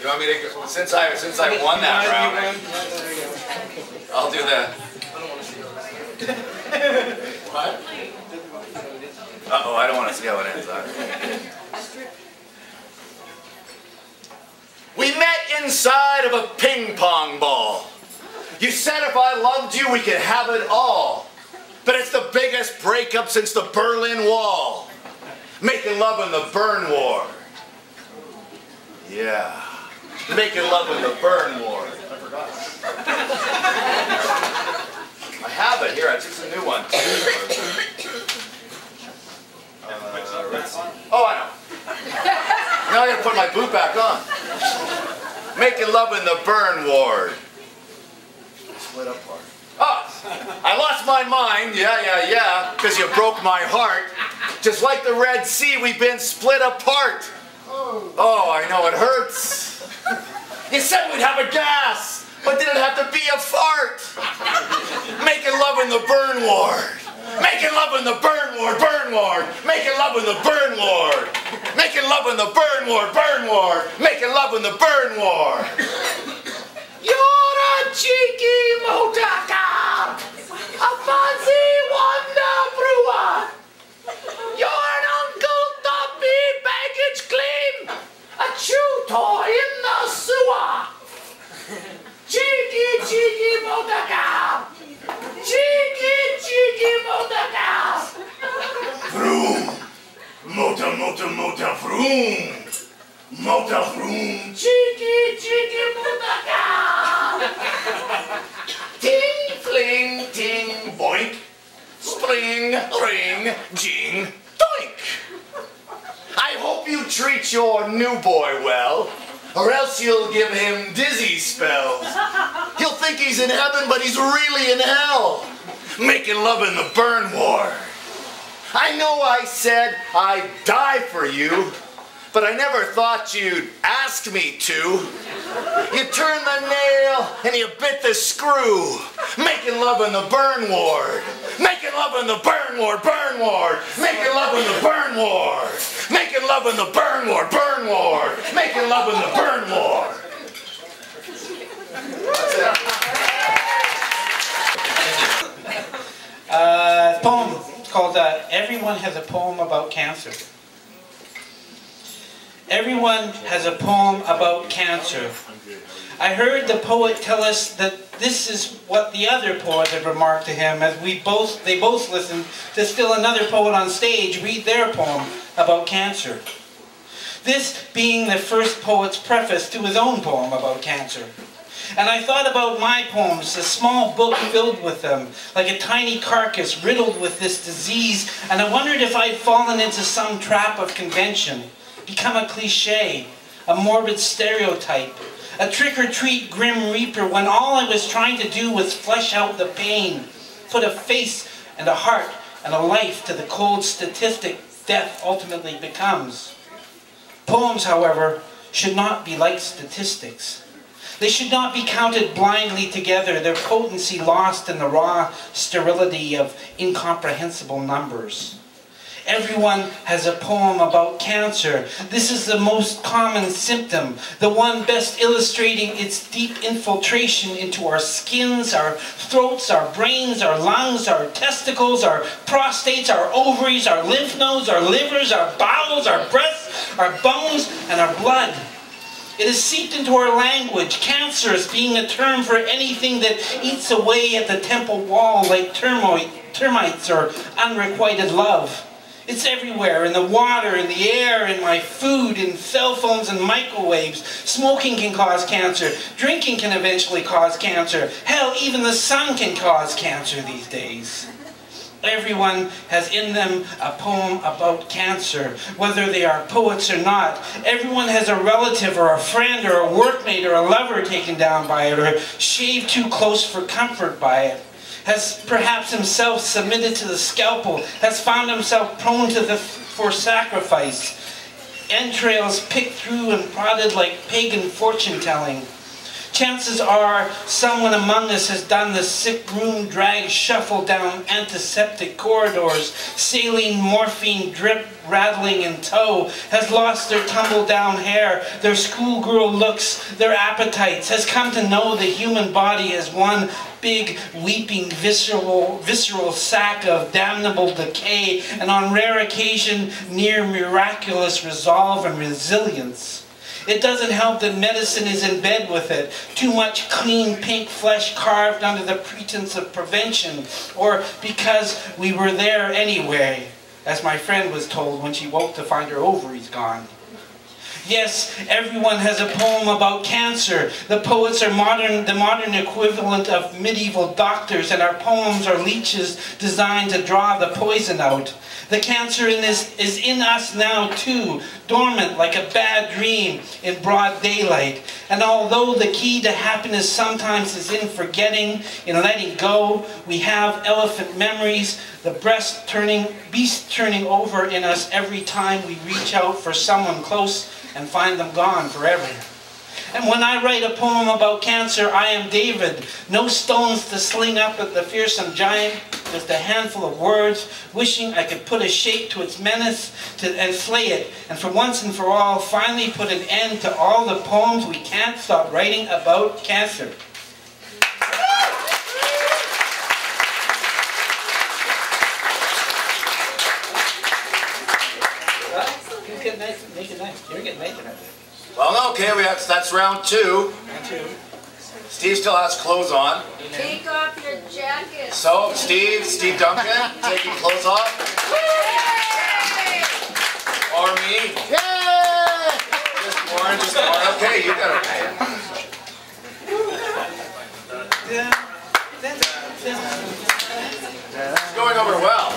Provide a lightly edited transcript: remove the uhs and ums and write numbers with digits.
You want me to go? Since I won that round, I'll do the. What? Uh-oh, I don't want to see how it ends up. We met inside of a ping pong ball. You said if I loved you, we could have it all. But it's the biggest breakup since the Berlin Wall. Making love in the Burn War. Yeah. Making love in the Burn War. I forgot. I have it here. I took some new one. Oh, I know. Now I gotta put my boot back on. Making love in the Burn Ward. Split apart. Oh, I lost my mind. Yeah. Because you broke my heart. Just like the Red Sea, we've been split apart. Oh, I know it hurts. You said we'd have a gas, but did it have to be a fart? Making love in the Burn Ward. Making love in the Burn Ward, Burn Ward. Making love in the Burn Ward. Making love in the Burn Ward, Burn Ward. Making love in the Burn Ward. You're a cheeky motaka, a fancy wonder brewer. You're an Uncle Toppy baggage claim, a chew toy in the sewer. Cheeky motaka. Cheeky motaka. Vroom. Mota vroom. Mota vroom. Cheeky motaka. Ting, fling, ting, boink. Spring, ring, jing, doink. I hope you treat your new boy well, or else you'll give him dizzy spells. He'll think he's in heaven, but he's really in hell. Making love in the Burn War. I know I said I'd die for you, but I never thought you'd ask me to. You turned the nail and you bit the screw. Making love in the Burn Ward. Making love in the Burn Ward, Burn Ward. Making love in the Burn Ward. Making love in the Burn Ward, Burn Ward. Making love in the Burn Ward. Poem. It's called Everyone Has a Poem About Cancer. Everyone has a poem about cancer. I heard the poet tell us that this is what the other poet had remarked to him as they both listened to still another poet on stage read their poem about cancer. This being the first poet's preface to his own poem about cancer. And I thought about my poems, a small book filled with them, like a tiny carcass riddled with this disease, and I wondered if I'd fallen into some trap of convention, become a cliche, a morbid stereotype, a trick-or-treat grim reaper when all I was trying to do was flesh out the pain, put a face and a heart and a life to the cold statistic death ultimately becomes. Poems, however, should not be like statistics. They should not be counted blindly together, their potency lost in the raw sterility of incomprehensible numbers. Everyone has a poem about cancer. This is the most common symptom, the one best illustrating its deep infiltration into our skins, our throats, our brains, our lungs, our testicles, our prostates, our ovaries, our lymph nodes, our livers, our bowels, our breasts, our bones, and our blood. It has seeped into our language, cancerous being a term for anything that eats away at the temple wall like termites or unrequited love. It's everywhere, in the water, in the air, in my food, in cell phones and microwaves. Smoking can cause cancer. Drinking can eventually cause cancer. Hell, even the sun can cause cancer these days. Everyone has in them a poem about cancer, whether they are poets or not. Everyone has a relative or a friend or a workmate or a lover taken down by it, or shaved too close for comfort by it. Has perhaps himself submitted to the scalpel, has found himself prone for sacrifice. Entrails picked through and prodded like pagan fortune-telling. Chances are someone among us has done the sick room drag shuffle down antiseptic corridors, saline morphine drip rattling in tow, has lost their tumble-down hair, their schoolgirl looks, their appetites, has come to know the human body as one big, weeping, visceral sack of damnable decay, and on rare occasion, near miraculous resolve and resilience. It doesn't help that medicine is in bed with it. Too much clean pink flesh carved under the pretense of prevention, or because we were there anyway, as my friend was told when she woke to find her ovaries gone. Yes, everyone has a poem about cancer. The poets are the modern equivalent of medieval doctors, and our poems are leeches designed to draw the poison out. The cancer in this is in us now too, dormant like a bad dream in broad daylight. And although the key to happiness sometimes is in forgetting, in letting go, we have elephant memories, the beast turning over in us every time we reach out for someone close and find them gone forever. And when I write a poem about cancer, I am David. No stones to sling up at the fearsome giant, just a handful of words, wishing I could put a shape to its menace and slay it, and for once and for all, finally put an end to all the poems we can't stop writing about cancer. Make it nice. You're getting naked, I think. Well, okay, that's round two. Round two. Steve still has clothes on. Take off your jacket. So, Steve Duncan, taking clothes off. Yay! Or me. Yay! Just Warren. Okay, you got it. It's going over well.